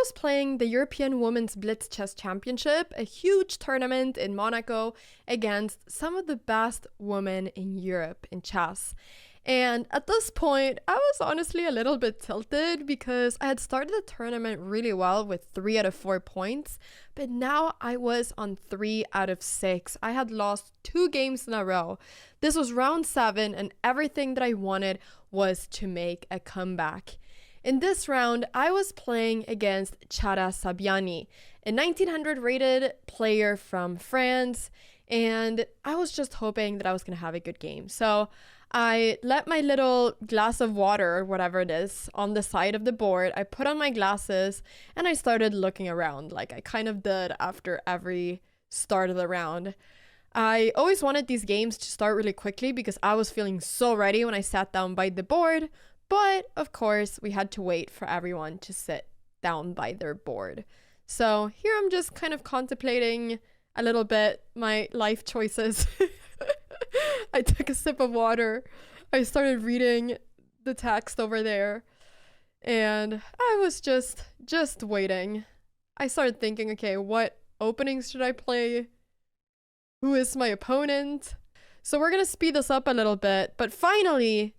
was playing the European Women's Blitz Chess Championship, a huge tournament in Monaco against some of the best women in Europe in chess. And at this point, I was honestly a little bit tilted because I had started the tournament really well with 3 out of 4 points, but now I was on 3 out of 6. I had lost 2 games in a row. This was round 7, and everything that I wanted was to make a comeback. In this round, I was playing against Chjara Sabuiani, a 1900 rated player from France, and I was just hoping that I was going to have a good game. So I let my little glass of water, or whatever it is, on the side of the board. I put on my glasses and I started looking around like I kind of did after every start of the round. I always wanted these games to start really quickly because I was feeling so ready when I sat down by the board. But of course, we had to wait for everyone to sit down by their board. So here I'm just kind of contemplating a little bit my life choices. I took a sip of water. I started reading the text over there. And I was just waiting. I started thinking, okay, what openings should I play? Who is my opponent? So we're going to speed this up a little bit. But finally,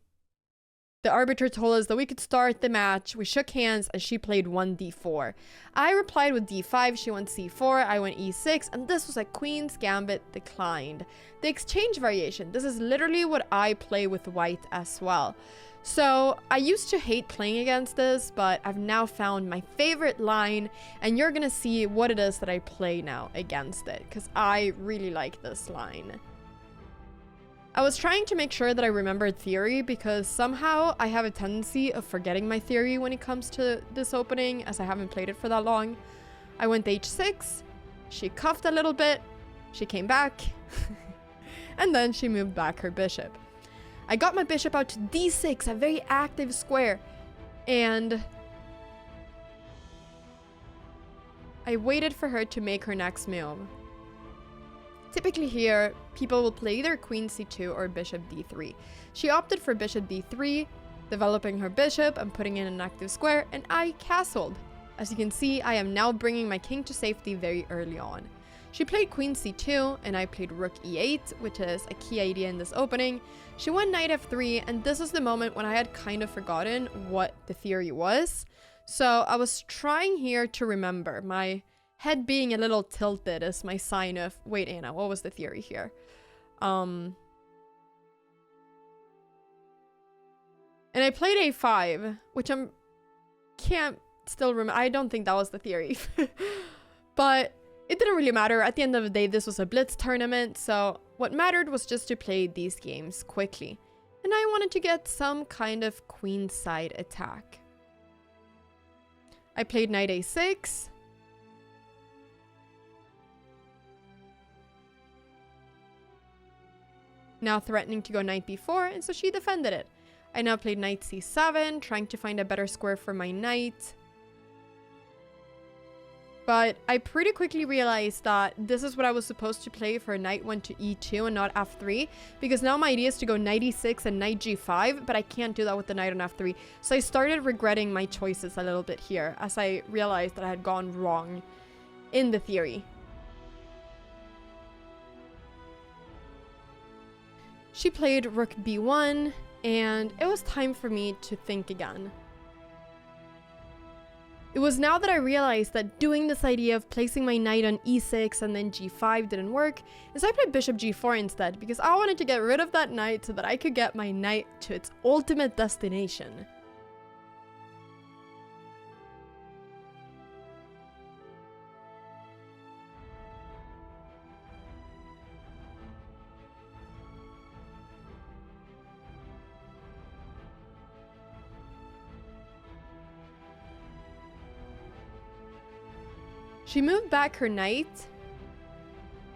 the arbiter told us that we could start the match. We shook hands and she played 1d4. I replied with d5, she went c4, I went e6, and this was a queen's gambit declined. The exchange variation, this is literally what I play with white as well. So I used to hate playing against this, but I've now found my favorite line, and you're gonna see what it is that I play now against it, because I really like this line. I was trying to make sure that I remembered theory because somehow I have a tendency of forgetting my theory when it comes to this opening, as I haven't played it for that long. I went h6, she cuffed a little bit, she came back, and then she moved back her bishop. I got my bishop out to d6, a very active square, and I waited for her to make her next move. Typically here, people will play either queen c2 or bishop d3. She opted for bishop d3, developing her bishop and putting in an active square, and I castled. As you can see, I am now bringing my king to safety very early on. She played queen c2, and I played rook e8, which is a key idea in this opening. She went knight f3, and this is the moment when I had kind of forgotten what the theory was. So I was trying here to remember. My head being a little tilted is my sign of, wait, Anna, what was the theory here? And I played a5, which can't still remember. I don't think that was the theory. But it didn't really matter. At the end of the day, this was a Blitz tournament, so what mattered was just to play these games quickly. And I wanted to get some kind of queenside attack. I played knight a6. Now threatening to go knight b4, and so she defended it. I now played knight c7, trying to find a better square for my knight. But I pretty quickly realized that this is what I was supposed to play for knight went to e2 and not f3, because now my idea is to go knight e6 and knight g5, but I can't do that with the knight on f3. So I started regretting my choices a little bit here, as I realized that I had gone wrong in the theory. She played rook b1, and it was time for me to think again. It was now that I realized that doing this idea of placing my knight on e6 and then g5 didn't work, so I played bishop g4 instead, because I wanted to get rid of that knight so that I could get my knight to its ultimate destination. She moved back her knight,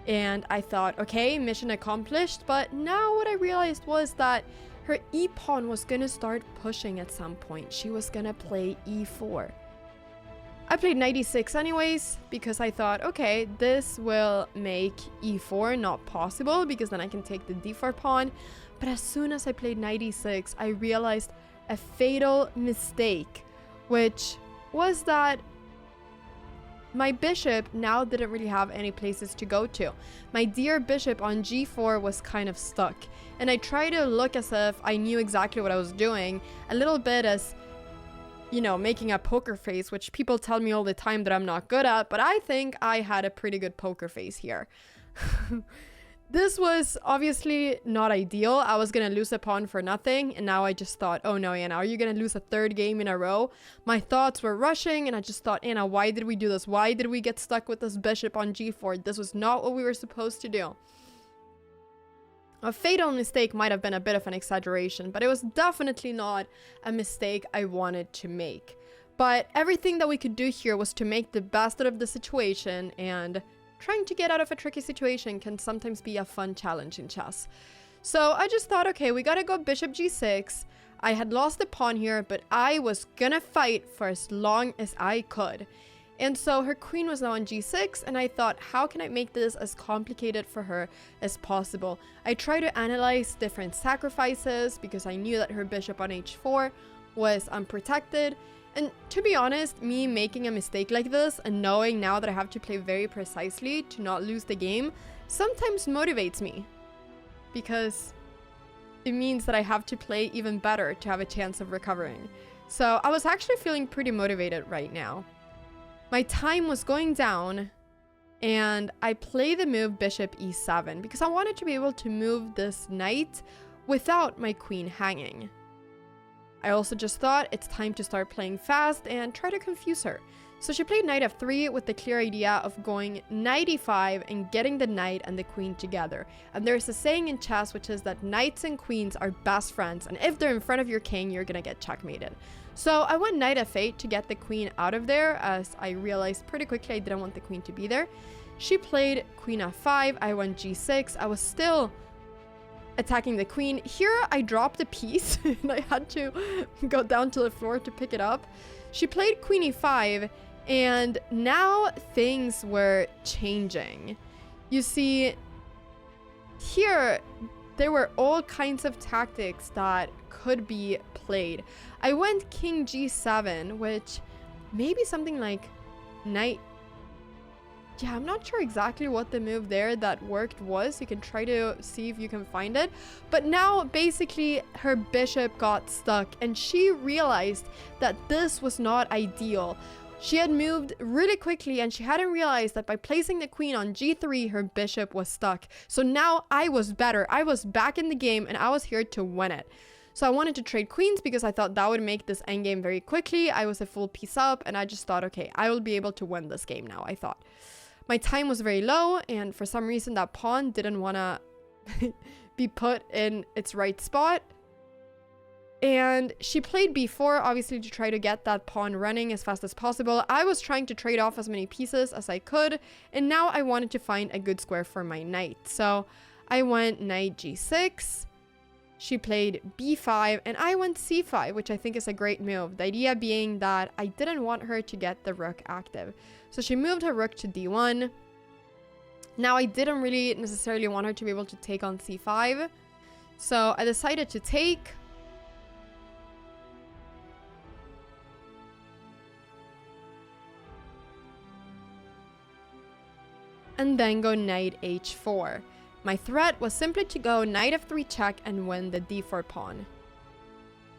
and I thought, okay, mission accomplished, but now what I realized was that her e-pawn was gonna start pushing at some point. She was gonna play e4. I played knight e6 anyways, because I thought, okay, this will make e4 not possible, because then I can take the d4 pawn. But as soon as I played knight e6, I realized a fatal mistake, which was that my bishop now didn't really have any places to go to. My dear bishop on g4 was kind of stuck, and I tried to look as if I knew exactly what I was doing, a little bit as, you know, making a poker face, which people tell me all the time that I'm not good at, but I think I had a pretty good poker face here. This was obviously not ideal. I was gonna lose a pawn for nothing, and now I just thought, oh no, Anna, are you gonna lose a third game in a row? My thoughts were rushing, and I just thought, Anna, why did we do this? Why did we get stuck with this bishop on g4? This was not what we were supposed to do. A fatal mistake might have been a bit of an exaggeration, but it was definitely not a mistake I wanted to make. But everything that we could do here was to make the best out of the situation, and trying to get out of a tricky situation can sometimes be a fun challenge in chess. So I just thought, okay, we gotta go bishop g6. I had lost the pawn here, but I was gonna fight for as long as I could. And so her queen was now on g6, and I thought, how can I make this as complicated for her as possible? I tried to analyze different sacrifices because I knew that her bishop on h4 was unprotected. And to be honest, me making a mistake like this and knowing now that I have to play very precisely to not lose the game sometimes motivates me, because it means that I have to play even better to have a chance of recovering. So I was actually feeling pretty motivated right now. My time was going down, and I played the move bishop e7 because I wanted to be able to move this knight without my queen hanging. I also just thought it's time to start playing fast and try to confuse her. So she played knight f3 with the clear idea of going knight e5 and getting the knight and the queen together. And there's a saying in chess which is that knights and queens are best friends, and if they're in front of your king, you're gonna get checkmated. So I went knight f8 to get the queen out of there, as I realized pretty quickly I didn't want the queen to be there. She played queen f5, I went g6. I was still attacking the queen. Here I dropped a piece and I had to go down to the floor to pick it up. She played queen e5, and now things were changing. You see, here there were all kinds of tactics that could be played. I went king g7, which maybe something like knight. Yeah, I'm not sure exactly what the move there that worked was. You can try to see if you can find it. But now, basically, her bishop got stuck, and she realized that this was not ideal. She had moved really quickly, and she hadn't realized that by placing the queen on g3, her bishop was stuck. So now I was better. I was back in the game, and I was here to win it. So I wanted to trade queens because I thought that would make this endgame very quickly. I was a full piece up, and I just thought, okay, I will be able to win this game now, I thought. My time was very low, and for some reason that pawn didn't want to be put in its right spot. And she played b4, obviously, to try to get that pawn running as fast as possible. I was trying to trade off as many pieces as I could, and now I wanted to find a good square for my knight. So I went knight g6. She played b5, and I went c5, which I think is a great move. The idea being that I didn't want her to get the rook active. So she moved her rook to d1. Now I didn't really necessarily want her to be able to take on c5. So I decided to take. And then go knight h4. My threat was simply to go knight f3 check and win the d4 pawn.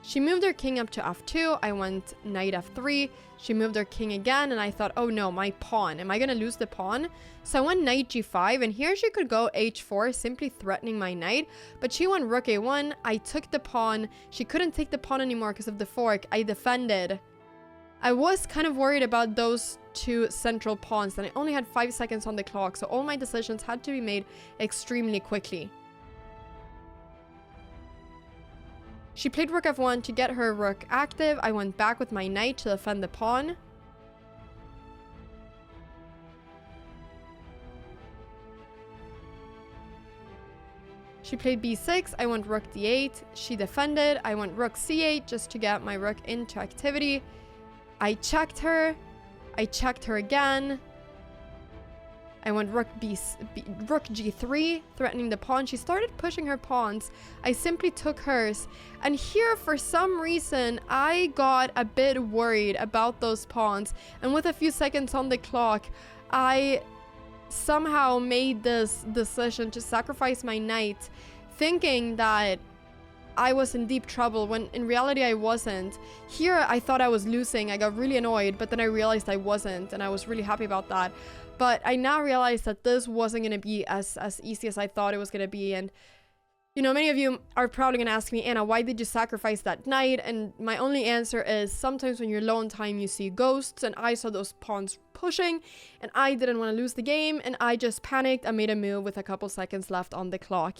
She moved her king up to f2. I went knight f3. She moved her king again, and I thought, oh no, my pawn. Am I going to lose the pawn? So I went knight g5, and here she could go h4, simply threatening my knight. But she went rook a1. I took the pawn. She couldn't take the pawn anymore because of the fork. I defended. I was kind of worried about those two central pawns, and I only had 5 seconds on the clock, so all my decisions had to be made extremely quickly. She played rook f1 to get her rook active. I went back with my knight to defend the pawn. She played b6. I went rook d8. She defended. I went rook c8 just to get my rook into activity. I checked her. I checked her again. I went rook g3, threatening the pawn. She started pushing her pawns. I simply took hers. And here, for some reason, I got a bit worried about those pawns. And with a few seconds on the clock, I somehow made this decision to sacrifice my knight, thinking that I was in deep trouble, when in reality I wasn't. Here I thought I was losing. I got really annoyed, but then I realized I wasn't, and I was really happy about that. But I now realized that this wasn't going to be as easy as I thought it was going to be. And you know, many of you are probably going to ask me, Anna, why did you sacrifice that knight? And my only answer is, sometimes when you're low on time, you see ghosts, and I saw those pawns pushing, and I didn't want to lose the game, and I just panicked and made a move with a couple seconds left on the clock.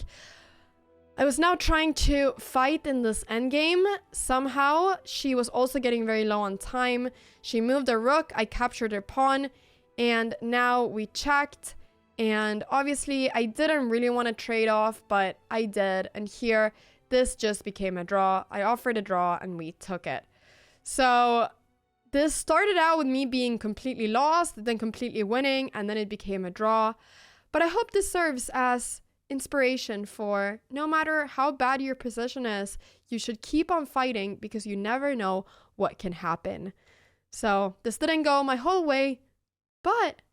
I was now trying to fight in this endgame. Somehow, she was also getting very low on time. She moved a rook, I captured her pawn, and now we checked. And obviously, I didn't really want to trade off, but I did. And here, this just became a draw. I offered a draw, and we took it. So this started out with me being completely lost, then completely winning, and then it became a draw. But I hope this serves as inspiration for no matter how bad your position is, you should keep on fighting, because you never know what can happen. So this didn't go my whole way, but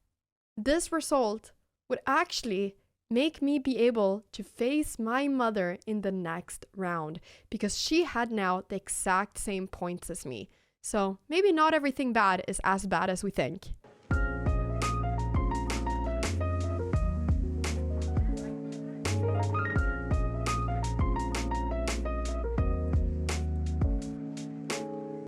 this result would actually make me be able to face my mother in the next round, because she had now the exact same points as me. So maybe not everything bad is as bad as we think.